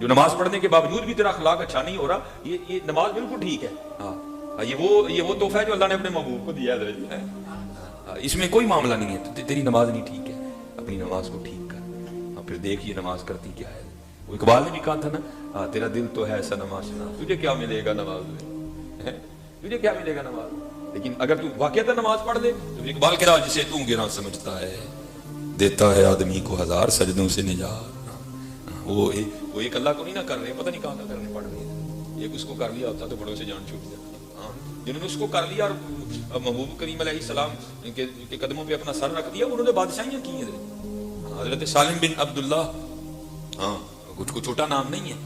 جو نماز پڑھنے کے باوجود بھی تیرا اخلاق اچھا نہیں ہو رہا، یہ نماز بالکل ٹھیک ہے، ہاں یہ وہ تحفہ ہے جو اللہ نے اپنے محبوب کو دیا ہے، اس میں کوئی معاملہ نہیں ہے، تیری نماز نہیں ٹھیک ہے، اپنی نماز کو ٹھیک کر، پھر دیکھ یہ نماز کرتی کیا ہے۔ وہ اقبال نے بھی کہا تھا نا، تیرا دل تو ہے صنم آشنا، تجھے کیا ملے گا نماز میں، تجھے کیا ملے گا نماز میں؟ لیکن اگر تو واقعہ نماز پڑھ لے تو اقبال کہہ رہا جسے تو گراں سمجھتا ہے دیتا ہے آدمی کو ہزار سجدوں سے نجات۔ وہ ایک اللہ کو نہیں نہ کر رہے، پتہ نہیں کہاں کا کرنے پڑ رہے ہیں، ایک اس کو کر لیا ہوتا تو بڑوں سے جان چھوٹ جاتی، جنہوں نے اس کو کر لیا اور محبوب کریم علیہ السلام کے قدموں پہ اپنا سر رکھ دیا، انہوں نے بادشاہیاں کی ہیں۔ حضرت سالم بن عبداللہ، کچھ کو چھوٹا نام نہیں ہے،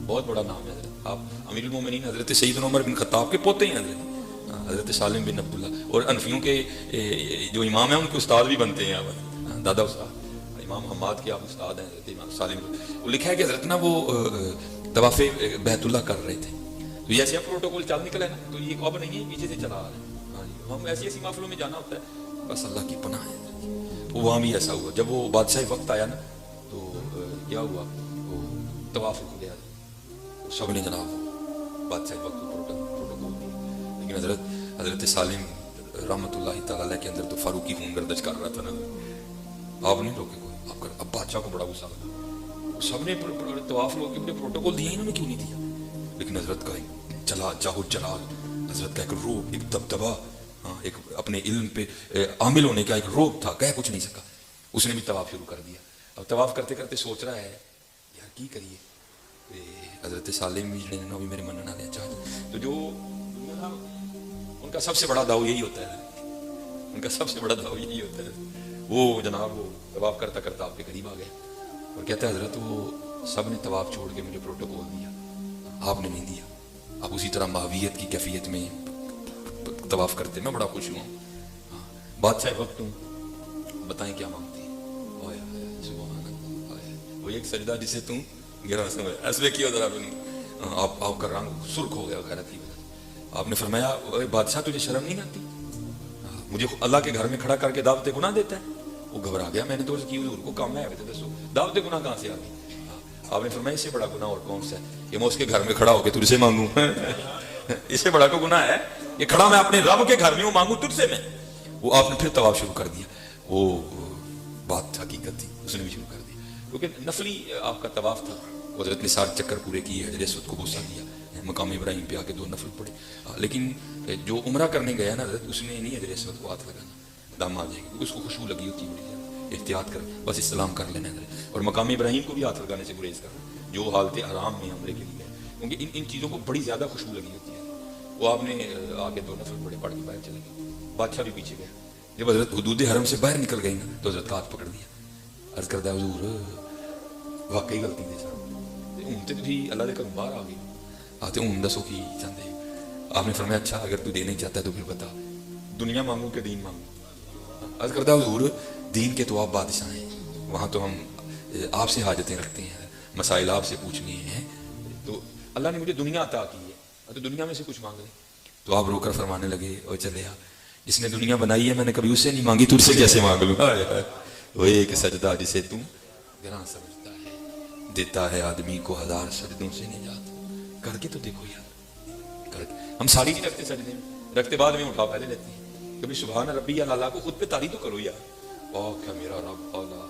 بہت بڑا نام ہے حضرت، آپ امیر المومنین حضرت سیدنا عمر بن خطاب کے پوتے ہیں حضرت سالم بن عبداللہ، اور انفیوں کے جو امام ہیں ان کے استاد بھی بنتے ہیں، دادا استاد امام حماد کے آپ استاد ہیں حضرت امام سالم۔ وہ لکھا ہے کہ حضرت نا وہ طواف بیت اللہ کر رہے تھے، تو جیسے اب پروٹوکول چل نکلا ہے نا، تو یہ اب نہیں ہے، پیچھے سے چلا آ رہا ہے، ہم ایسی محفلوں میں جانا ہوتا ہے، بس اللہ کی پناہ ہے۔ تو وہاں بھی ایسا ہوا، جب وہ بادشاہ وقت آیا نا تو کیا ہوا، وہ طواف ہو گیا، سب نے جناب بادشاہ وقت پروٹوکول دیا، لیکن حضرت سالم رحمۃ اللہ تعالی علیہ کے اندر تو فاروقی خون گردش کر رہا تھا نا، آپ نہیں روکے کوئی، آپ کر، اب بادشاہ کو بڑا غصہ لگا، سب نے طواف لوگ کے پروٹوکول دیا، انہوں نے کیوں نہیں دیا؟ لیکن حضرت کا جاہو جلال، حضرت کا ایک روب، ایک دبدبا، ایک اپنے علم پہ عامل ہونے کا ایک روب تھا، کہہ کچھ نہیں سکا، اس نے بھی طواف شروع کر دیا۔ اب طواف کرتے کرتے سوچ رہا ہے یار کی کریے، حضرت سالم بھی جڑے بھی میرے مننا لے چاہتے، تو جو ان کا سب سے بڑا داؤ یہی ہوتا ہے، ان کا سب سے بڑا داؤ یہی ہوتا ہے، وہ جناب وہ طواف کرتا کرتا آپ کے قریب آ گئے اور کہتا ہے حضرت وہ سب نے طواف چھوڑ کے مجھے پروٹوکول دیا، آپ نے نہیں دیا، آپ اسی طرح ماویت کی کیفیت میں طواف کرتے، میں بڑا خوش ہوں، بادشاہ وقت ہوں، بتائیں کیا مانگتی ہیں، سبحان اللہ، وہ ایک سجدہ جسے تم گرا سمجھ، ایسے کیا ذرا آپ کا رنگ سرخ ہو گیا غیرت کی وجہ سے، آپ نے فرمایا بادشاہ تجھے شرم نہیں آتی، مجھے اللہ کے گھر میں کھڑا کر کے دعوت گناہ دیتا ہے؟ وہ گھبرا گیا، میں نے تو کی حضور کو کام ہے، دسو دعوت گناہ کہاں سے آ گئی؟ آپ نے فرمایا اس سے بڑا گناہ اور کون سا ہے کہ میں اس کے گھر میں کھڑا ہو کے تجھ سے مانگوں، اس سے بڑا کو گناہ ہے یہ کھڑا میں اپنے رب کے گھر میں ہوں، مانگوں تجھ سے میں۔ وہ آپ نے پھر طواف شروع کر دیا، وہ بات حقیقت تھی، اس نے بھی شروع کر دیا، کیونکہ نفلی آپ کا طواف تھا، حضرت نے 7 چکر پورے کیے، حجر اسود کو بوسہ دیا، مقام ابراہیم پہ آ کے 2 نفل پڑے، لیکن جو عمرہ کرنے گیا نا حضرت، اس نے نہیں حجر اسود کو ہاتھ لگانا، دم آ جائے گی، اس کو خوشبو لگی ہوتی ہے، احتیاط کر، بس اسلام کر لینا ہے، اور مقام ابراہیم کو بھی ہاتھ لگانے سے گریز کر، جو حالت حرام میں عمرے کے لیے، کیونکہ ان چیزوں کو بڑی زیادہ خوشبو لگی ہوتی ہے۔ وہ آپ نے آگے 2 نفل پڑے، پڑھ کے باہر چلے گئے، بادشاہ بھی پیچھے گیا، جب حضرت حدود حرم سے باہر نکل گئی نا تو حضرت کا ہاتھ پکڑ دیا، عرض کرتا ہے حضور واقعی غلطی دے سر، اونتے بھی اللہ دے کر باہر آ گئی، آتے اون دسو کی چاہتے، آپ نے فرمایا اچھا اگر تو دینا چاہتا ہے تو پھر بتا، دنیا مانگوں کہ دین مانگوں؟ عرض کرتا ہے حضور دین کے تو آپ بادشاہ ہیں، وہاں تو ہم آپ سے حاجتیں رکھتے ہیں، مسائل آپ سے پوچھنے ہیں، تو اللہ نے مجھے دنیا عطا کی ہے تو دنیا میں سے کچھ مانگ لیں۔ تو آپ رو کر فرمانے لگے اور چلے آ، جس نے دنیا بنائی ہے میں نے کبھی اس سے نہیں مانگی، تجھ سے کیسے مانگ لوں؟ وہ ایک سجدہ جسے تم گراں سمجھتا ہے دیتا ہے آدمی کو ہزار سجدوں سے نجات۔ کر کے تو دیکھو یار، کر کے ہم ساری نہیں رکھتے سجدے میں، رکھتے بعد میں اٹھا پہلے لیتے ہیں، کبھی سبحان ربی اللہ کو خود پہ تاری تو کرو یار، کیا میرا رب اعلیٰ،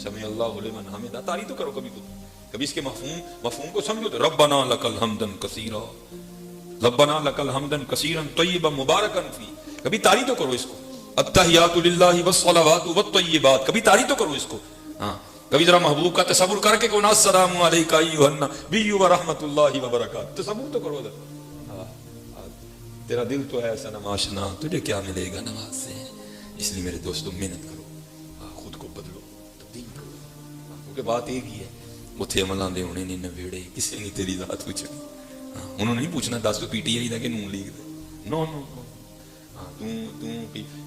سمع اللہ لمن حمدہ، تاری تو کرو کبھی خود، کبھی اس کے مفہوم کو سمجھو تو ربنا لک الحمد کثیرا، ربنا لک الحمد کثیرا طیبا مبارکا فی، کبھی تاری تو کرو اس کو، التحیات للہ والصلوات والطیبات، کبھی تاری تو کرو اس کو، کبھی ذرا محبوب کا تصور کر کے کہو السلام علیکہ ایھا النبی ورحمۃ اللہ وبرکاتہ، تصور تو کرو ذرا، تیرا دل تو ہے صنم آشنا، تجھے کیا ملے گا نماز سے، اس لیے میرے دوستو محنت کرو، خود کو بدلو، تبدیل کرو، کیونکہ بات ایک ہی ہے، اتنے عملاں دے ہونے نہیں نویڑے، کسی نے تیری ذات پوچھنی، انہوں نے نہیں پوچھنا دس تو پی ٹی آئی دا کہ نون لیگ دا، نو نو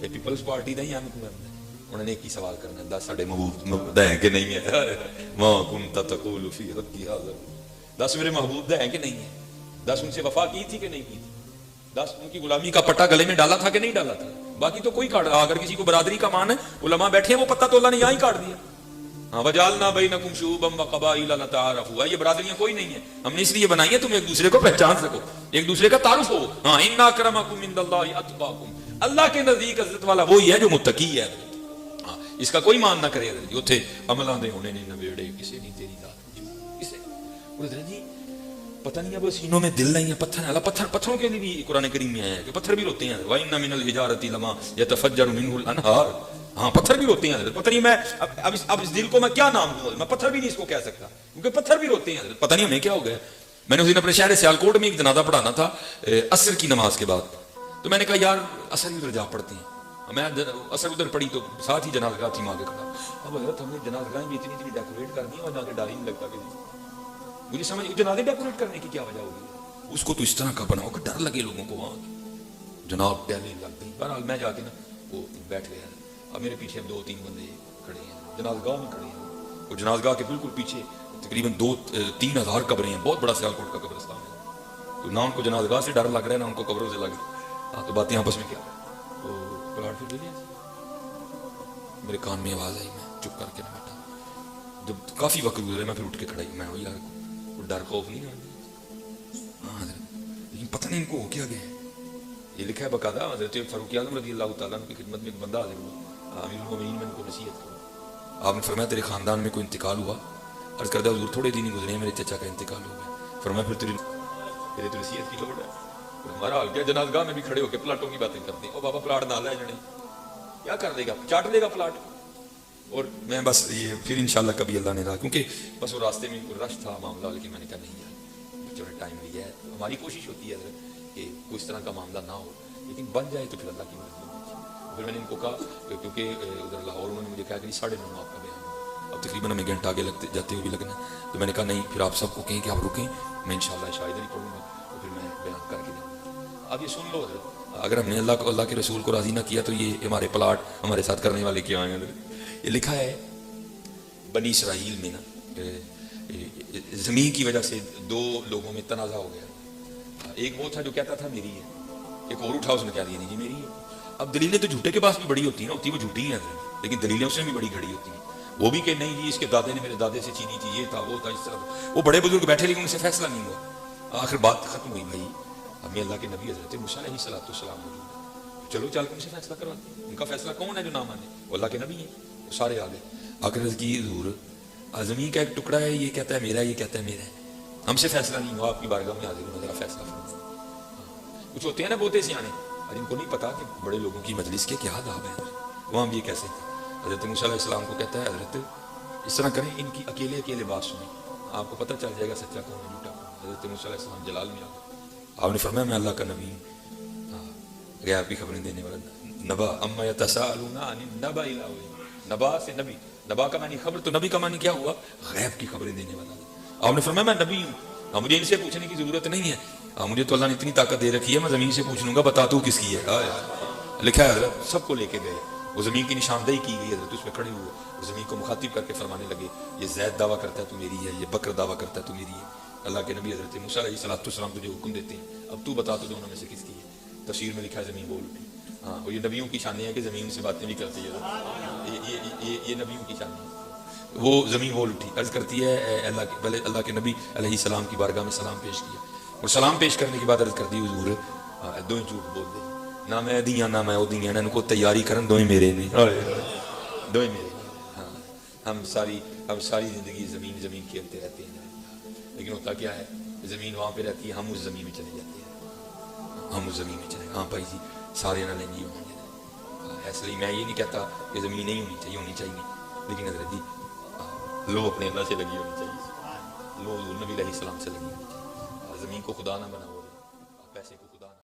پیپلز پارٹی دا یا انہوں نے ایک ہی سوال کرنا، دس ساڈے محبوب دا ہے کہ نہیں ہے، ما کنت تقول فی حقی ھذا، دس میرے محبوب دا ہے کہ نہیں ہے، دس ان سے وفا کی تھی کہ نہیں کی تھی، دس ان کی غلامی کا پٹا گلے میں ڈالا تھا کہ نہیں ڈالا تھا، باقی تو کوئی کاٹ، اگر کسی کو برادری کا مان ہے، علماء بیٹھے ہیں وہ پتہ تو اللہ نے یہاں ہی کاٹ دیا، ہاں وجعلنا بینکم شعوبا وقبائل لتعارفوا، یہ برادریاں کوئی نہیں ہیں، ہم نے اس لیے بنائی ہیں تم ایک دوسرے کو پہچان سکو، ایک دوسرے کا تعارف ہو. ہاں ان اکرمکم عند اللہ اتقاکم، اللہ کے نزدیک عزت والا وہی ہے جو متقی ہے. ہاں اس کا کوئی مان نہ کرے اتنے عملاں دے ہونے نہیں نبیڑے کسی نہیں تیری ذات کسے. اور جی پتہ نہیں اب سینوں میں دل نہیں ہے، پتھر اللہ پتھروں کے لیے بھی قرآن کریم میں آیا ہے کہ پتھر بھی روتے ہیں. وَإِنَّ مِنَ الْحِجَارَةِ لَمَا يَتَفَجَّرُ مِنْهُ الْأَنْهَارُ، ہاں پتھر بھی روتے ہیں حضرت. پتہ نہیں میں اب اس دل کو میں کیا نام دوں، میں پتھر بھی نہیں اس کو کہہ سکتا کیونکہ پتھر بھی روتے ہیں حضرت. پتہ نہیں ہمیں کیا ہو گیا. میں نے اس دن اپنے شہر سیالکوٹ میں ایک جنازہ پڑھانا تھا عصر کی نماز کے بعد، تو میں نے کہا یار عصر ادھر جا پڑھتے ہیں. میں عصر ادھر پڑھی تو ساتھ ہی جنازہ گاہ تھی وہاں کے کھڑا. اب حضرت ہم نے جنازہ گاہیں بھی اتنی ڈیکوریٹ کر دی اور جا کے ڈر ہی نہیں لگتا کہ مجھے سمجھ جنازے ڈیکوریٹ کرنے کی کیا وجہ ہوگی. اس کو تو اس طرح کا بناؤ کہ ڈر لگے لوگوں کو وہاں جناب پہلے لگ گئی. بہرحال میں جا کے نا وہ بیٹھ گیا. اب میرے پیچھے 2-3 بندے کھڑے ہیں جنازگاہ میں کھڑے ہیں، اور جنازگاہ کے بالکل پیچھے تقریباً 2-3 ہزار قبریں ہیں، بہت بڑا سیالکوٹ کا قبرستان ہے. تو نہ ان کو جنازگاہ سے ڈر لگ رہا ہے نہ ان کو قبروں سے لگ رہا ہے. ہاں تو باتیں آپس میں کیا تو پلاٹ پھر لے لیا. میرے کان میں آواز آئی، میں چپ کر کے نہ بیٹھا. جب کافی وقت گزرے میں پھر اٹھ کے کھڑا ہی. میں یار ڈر خوف نہیں ہے. ہاں لیکن پتہ نہیں ان کو ہو کیا گیا. یہ لکھا ہے باقاعدہ حضرت فاروق اعظم رضی اللہ تعالیٰ عنہ کی خدمت میں ایک بندہ حاضر ہوا، امیر المومنین میں ان کو نصیحت کرو. آپ نے فرمایا تیرے خاندان میں کوئی انتقال ہوا؟ عرض کردہ حضور تھوڑے دن ہی گزرے ہیں میرے چچا کا انتقال ہو گیا. فرمایا پھر تیرے تو نصیحت کی لوڑ ہے. ہمارا حال کیا جنازگاہ میں بھی کھڑے ہو کے پلاٹوں کی باتیں کرتے ہیں. او بابا پلاٹ نہ لے جنے کیا کر دے گا، چاٹ دے گا پلاٹ. اور میں بس یہ پھر انشاءاللہ کبھی اللہ نے رہا، کیونکہ بس وہ راستے میں رش تھا معاملہ، لیکن میں نے کہا نہیں یار چلو ٹائم لیا ہے. ہماری کوشش ہوتی ہے کہ کوئی اس طرح کا معاملہ نہ ہو، لیکن بن جائے تو پھر اللہ کی مرضی ہوتی ہے. پھر میں نے ان کو کہا کیونکہ ادھر لاہور انہوں نے مجھے کہا کہ 9:30 آپ کا بیان ہے، اب تقریباً ہمیں گھنٹہ آگے لگتے جاتے ہوئے بھی لگنا. تو میں نے کہا نہیں پھر آپ سب کو کہیں کہ آپ رکیں، میں انشاءاللہ شاید نہیں پڑھوں گا تو پھر میں بیان کر کے جاؤں گا. اب یہ سن لو حضرت، اگر ہم نے اللہ کے رسول کو راضی نہ کیا تو یہ ہمارے پلاٹ ہمارے ساتھ کرنے والے کیا آئیں گے. یہ لکھا ہے بنی اسرائیل میں نا زمین کی وجہ سے 2 لوگوں میں تنازع ہو گیا. ایک وہ تھا جو کہتا تھا میری ہے، ایک اور اٹھا اس نے کہہ دیا نہیں جی میری ہے. اب دلیلیں تو جھوٹے کے پاس بھی بڑی ہوتی ہیں نا، ہوتی وہ جھوٹی ہیں لیکن دلیلیں اس میں بھی بڑی کھڑی ہوتی ہیں. وہ بھی کہ نہیں جی اس کے دادے نے میرے دادے سے چینی تھی، یہ تھا وہ تھا اس طرح. وہ بڑے بزرگ بیٹھے لیکن ان سے فیصلہ نہیں ہوا. آخر بات ختم ہوئی بھائی ہمیں اللہ کے نبی حضرت موسیٰ علیہ السلام موجود ہے، چلو چل کے ان سے فیصلہ کرواتے ہیں. ان کا فیصلہ کون ہے جو نہ مانے؟ وہ اللہ کے نبی ہیں. وہ سارے آ گئے. آخر کی حضور زمین کا ایک ٹکڑا ہے، یہ کہتا ہے میرا ہے، یہ کہتا ہے میرا ہے، ہم سے فیصلہ نہیں ہوا، آپ کی بارگاہ میں حاضر ہوں ذرا فیصلہ فرمائیں. کچھ ہوتے ہیں نا بہتے سیانے، اور ان کو نہیں پتا کہ بڑے لوگوں کی مجلس کے کیا آداب ہیں. وہاں بھی یہ کیسے حضرت موسیٰ علیہ السلام کو کہتا ہے حضرت اس طرح کریں ان کی اکیلے بات سنیں، آپ کو پتہ چل جائے گا سچا کون ہے جھوٹا کون. حضرت موسیٰ علیہ السلام جلال میں آ گئے. آپ نے فرمایا میں اللہ کا نبی ہوں، غیب کی خبریں دینے والا. نبا اما یتساءلون عن النبأ العظیم، نبا سے نبی، نبا کا معنی خبر، تو نبی کا معنی کیا ہوا؟ غیب کی خبریں دینے والا. آپ نے فرمایا میں نبی ہوں، مجھے ان سے پوچھنے کی ضرورت نہیں ہے، مجھے تو اللہ نے اتنی طاقت دے رکھی ہے میں زمین سے پوچھ لوں گا بتا تو کس کی ہے. لکھا ہے حضرت سب کو لے کے گئے، وہ زمین کی نشاندہی کی گئی. حضرت اس پہ کھڑے ہوئے اور زمین کو مخاطب کر کے فرمانے لگے یہ زید دعویٰ کرتا ہے تو میری ہے، یہ بکر دعویٰ کرتا ہے تو میری ہے. اللہ کے نبی حضرت موسیٰ علیہ السلام تجھے حکم دیتے ہیں اب تو بتا تو دونوں میں سے کس کی ہے. تفسیر میں لکھا ہے زمین بول اٹھی. ہاں اور یہ نبیوں کی شان ہے کہ زمین سے باتیں بھی کرتی ہے، یہ نبیوں کی شان ہے. وہ زمین بول اٹھی، عرض کرتی ہے اللہ کے نبی علیہ السلام کی بارگاہ میں سلام پیش کیا، اور سلام پیش کرنے کے بعد عرض کر دی حضور دو جھوٹ بول دے، نہ میں دیاں نہ میں وہ دیاں، ان کو تیاری کرن دوئے میرے نہیں، دوئے میرے. ہاں ہم ساری زندگی زمین کھیلتے رہتے ہیں، لیکن ہوتا کیا ہے زمین وہاں پہ رہتی ہے، ہم اس زمین میں چلے جاتے ہیں، ہم اس زمین میں چلے. ہاں بھائی جی سارے نہ لیں گے ہوں گے. اس لیے میں یہ نہیں کہتا کہ زمین نہیں ہونی چاہیے، لیکن حضرت جی لو اپنے اللہ سے لگی ہونی چاہیے، لو نبی علیہ السلام سے لگی ہونی چاہیے. زمین کو خدا نہ بناؤ، پیسے کو